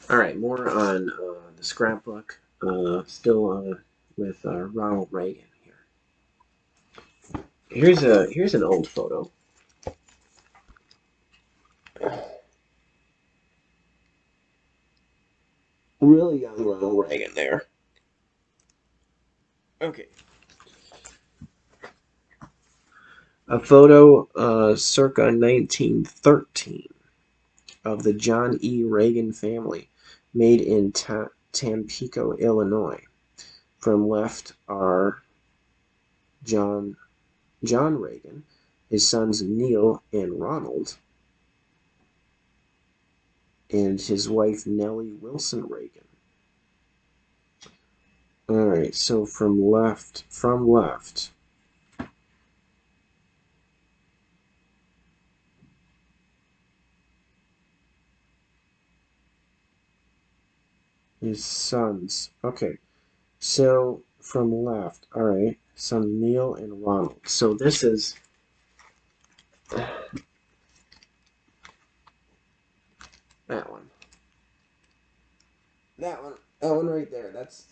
All right, more on the scrapbook. Still with Ronald Reagan here. Here's an old photo. Really young Ronald Reagan there. Okay, a photo circa 1913 of the John E. Reagan family, made in Tampico, Illinois. From left are John John Reagan, his sons Neil and Ronald, and his wife Nellie Wilson Reagan. All right, so from left his sons. Okay, so from left, all right, son Neil and Ronald. So this is that one. That one right there. That's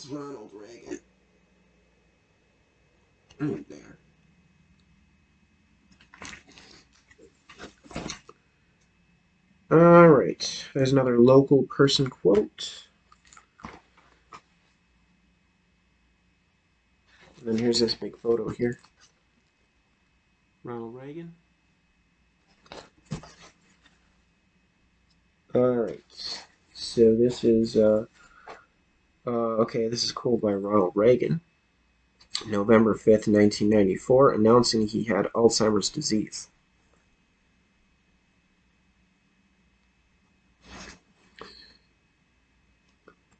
Ronald Reagan. Right there. All right. There's another local person quote. And then here's this big photo here. Ronald Reagan. All right. So this is okay. This is quote by Ronald Reagan, November 5th, 1994, announcing he had Alzheimer's disease.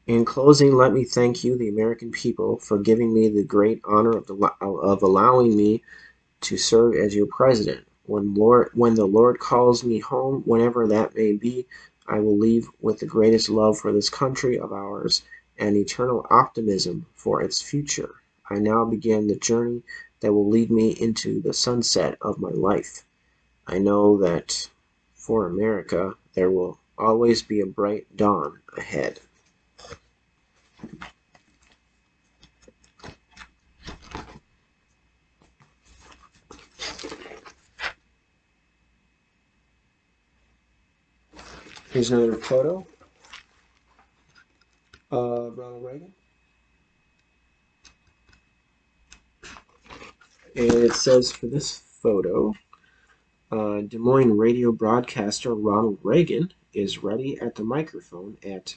In closing, let me thank you, the American people, for giving me the great honor of allowing me to serve as your president. When the Lord calls me home, whenever that may be, I will leave with the greatest love for this country of ours and eternal optimism for its future. I now begin the journey that will lead me into the sunset of my life. I know that for America, there will always be a bright dawn ahead. Here's another photo of Ronald Reagan. And it says for this photo, Des Moines radio broadcaster Ronald Reagan is ready at the microphone at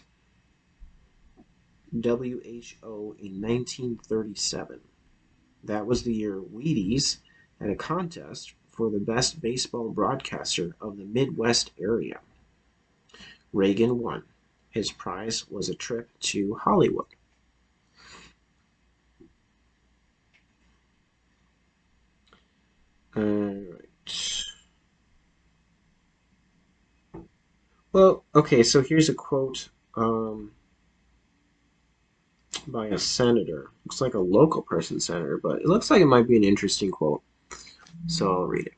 WHO in 1937. That was the year Wheaties had a contest for the best baseball broadcaster of the Midwest area. Reagan won. His prize was a trip to Hollywood. All right. Well, okay, so here's a quote by a senator. Looks like a local person senator, but it looks like it might be an interesting quote. So I'll read it.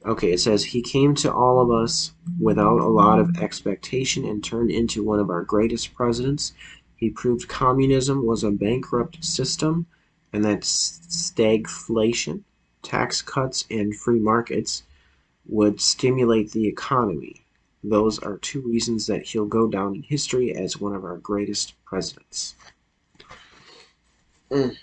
Okay, it says, he came to all of us without a lot of expectation and turned into one of our greatest presidents. He proved communism was a bankrupt system and that stagflation, tax cuts, and free markets would stimulate the economy. Those are two reasons that he'll go down in history as one of our greatest presidents. Mm.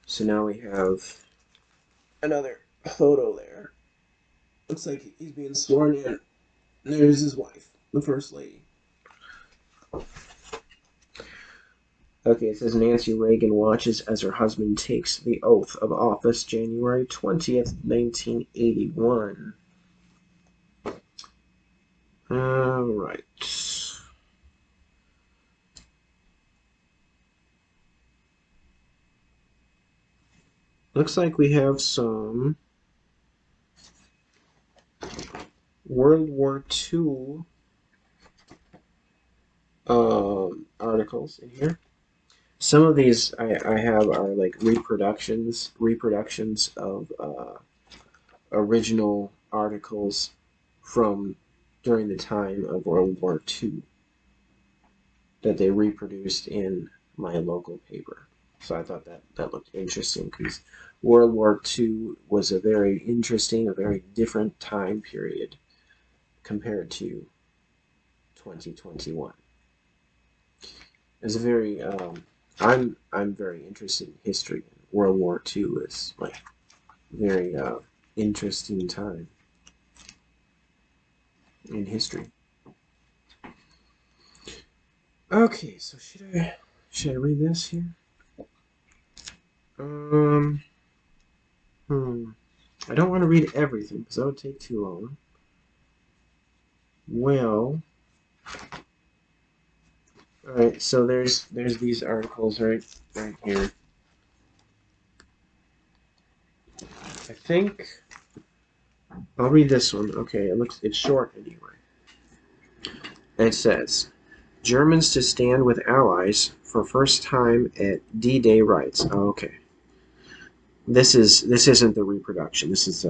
So now we have another photo there. Looks like he's being sworn in. There's his wife, the first lady. Okay, it says Nancy Reagan watches as her husband takes the oath of office January 20th, 1981. All right. Looks like we have some World War II articles in here. Some of these I have are like reproductions of original articles from during the time of World War II that they reproduced in my local paper. So I thought that looked interesting because World War II was a very interesting, a very different time period compared to 2021. It's a very I'm very interested in history. World War II is like very interesting time in history. Okay, so should I read this here? Um, hmm. I don't want to read everything because that would take too long. Well, all right. So there's these articles right here. I think I'll read this one. Okay, it's short anyway. It says Germans to stand with Allies for first time at D-Day rights. Oh, okay. This isn't the reproduction. This is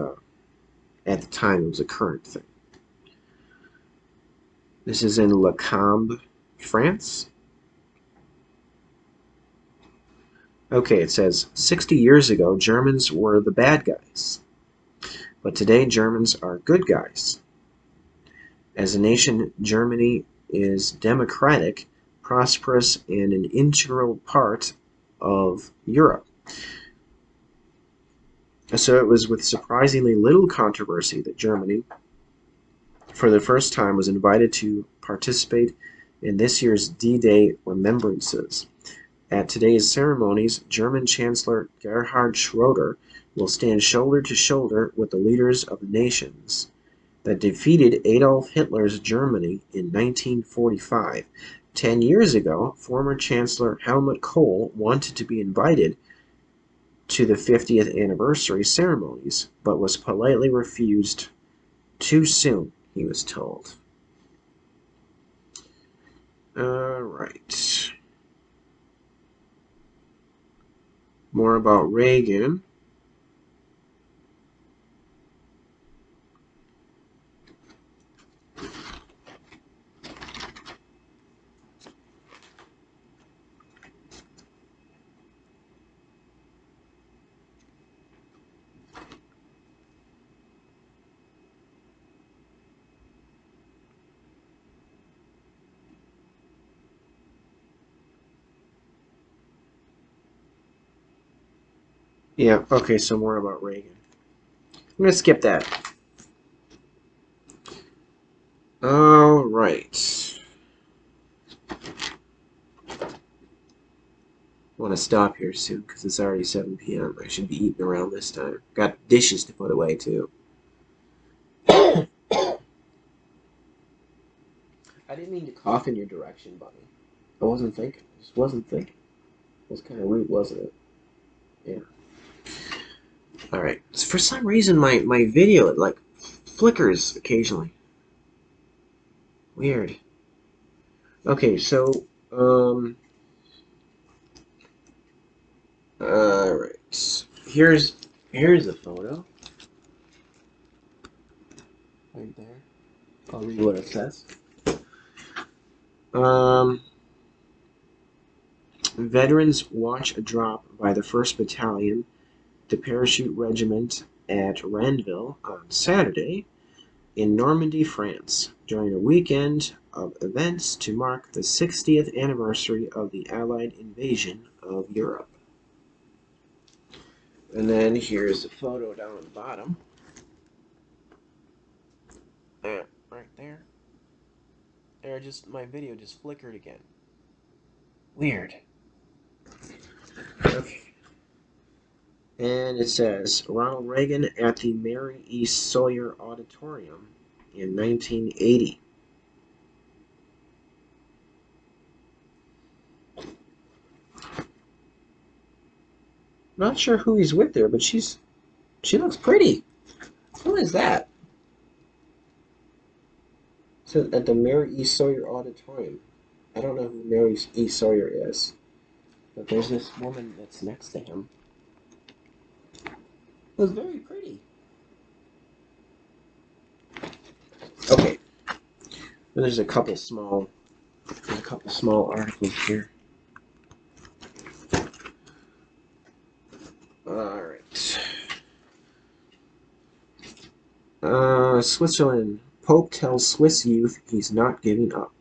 at the time it was a current thing. This is in Le Cambre, France. Okay, it says 60 years ago Germans were the bad guys, but today Germans are good guys. As a nation, Germany is democratic, prosperous, and an integral part of Europe. So it was with surprisingly little controversy that Germany, for the first time, was invited to participate in this year's D-Day remembrances. At today's ceremonies, German Chancellor Gerhard Schroeder will stand shoulder to shoulder with the leaders of the nations that defeated Adolf Hitler's Germany in 1945. 10 years ago, former Chancellor Helmut Kohl wanted to be invited to the 50th anniversary ceremonies, but was politely refused too soon, he was told. Alright. More about Reagan. Yeah, okay, so more about Reagan. I'm going to skip that. Alright. I want to stop here soon because it's already 7 p.m. I should be eating around this time. Got dishes to put away, too. I didn't mean to cough in your direction, buddy. I wasn't thinking. I just wasn't thinking. It was kind of rude, wasn't it? Yeah. Alright. So for some reason, my video, it, like, flickers occasionally. Weird. Okay, so, alright. Here's a photo. Right there. I'll read what it says. Veterans watch a drop by the 1st Battalion, the Parachute Regiment at Randville on Saturday in Normandy, France, during a weekend of events to mark the 60th anniversary of the Allied invasion of Europe. And then here's a photo down at the bottom. Right there. My video just flickered again. Weird. Okay. And it says Ronald Reagan at the Mary E. Sawyer Auditorium in 1980. Not sure who he's with there, but she looks pretty. Who is that? So at the Mary E. Sawyer Auditorium. I don't know who Mary E. Sawyer is. But there's this woman that's next to him. It was very pretty. Okay. There's a couple small articles here. All right. Switzerland. Pope tells Swiss youth he's not giving up.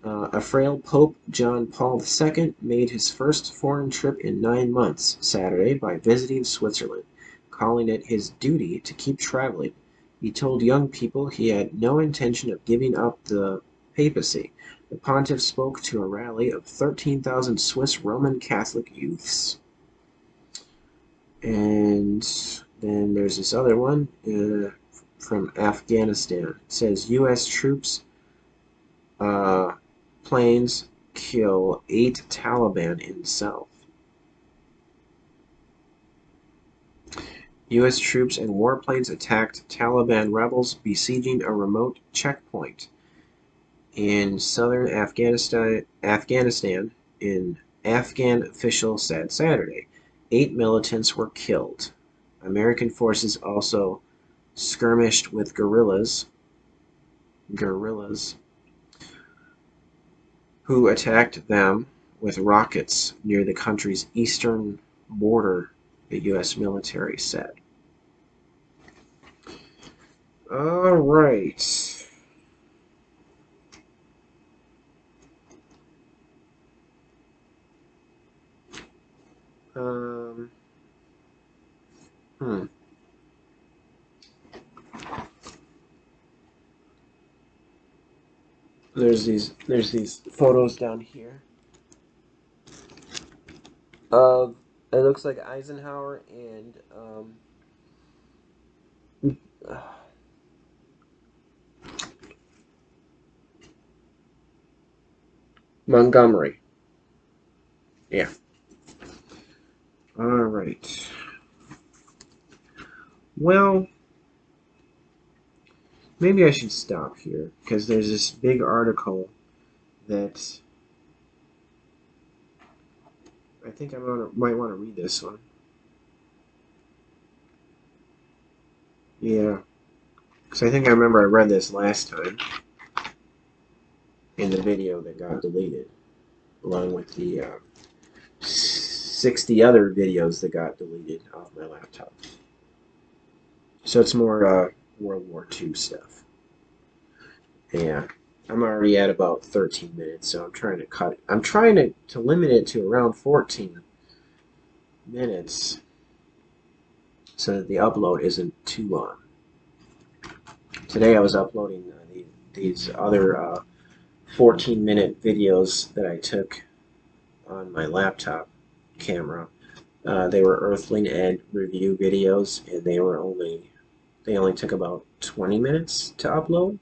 A frail Pope John Paul II made his first foreign trip in 9 months Saturday by visiting Switzerland, calling it his duty to keep traveling. He told young people he had no intention of giving up the papacy. The pontiff spoke to a rally of 13,000 Swiss Roman Catholic youths. And then there's this other one from Afghanistan. It says U.S. troops planes kill 8 Taliban in South. U.S. troops and warplanes attacked Taliban rebels besieging a remote checkpoint in southern Afghanistan, an Afghan official said Saturday. 8 militants were killed. American forces also skirmished with guerrillas who attacked them with rockets near the country's eastern border, the U.S. military said. All right. There's these photos down here of it looks like Eisenhower and Montgomery. Yeah. All right. Well, maybe I should stop here because there's this big article that I think might want to read this one. Yeah, because I think I remember I read this last time in the video that got deleted, along with the 60 other videos that got deleted off my laptop. So it's more World War II stuff. Yeah, I'm already at about 13 minutes, so I'm trying to cut it. I'm trying to limit it to around 14 minutes so that the upload isn't too long. Today I was uploading these other 14-minute videos that I took on my laptop camera. They were Earthling Ed review videos, and they only took about 20 minutes to upload.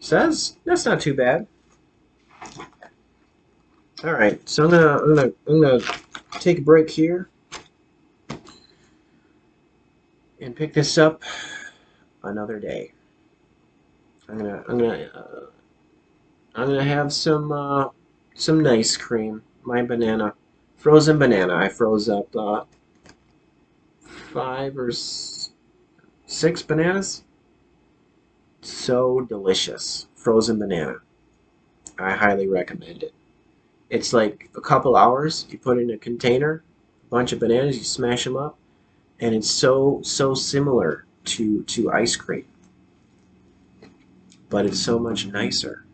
So that's not too bad. All right, so I'm gonna take a break here and pick this up another day. I'm gonna have some nice cream. My banana, frozen banana. I froze up 5 or 6 bananas. So delicious, frozen banana. I highly recommend it. It's like a couple hours. You put it in a container, a bunch of bananas. You smash them up, and it's so similar to ice cream, but it's so much nicer.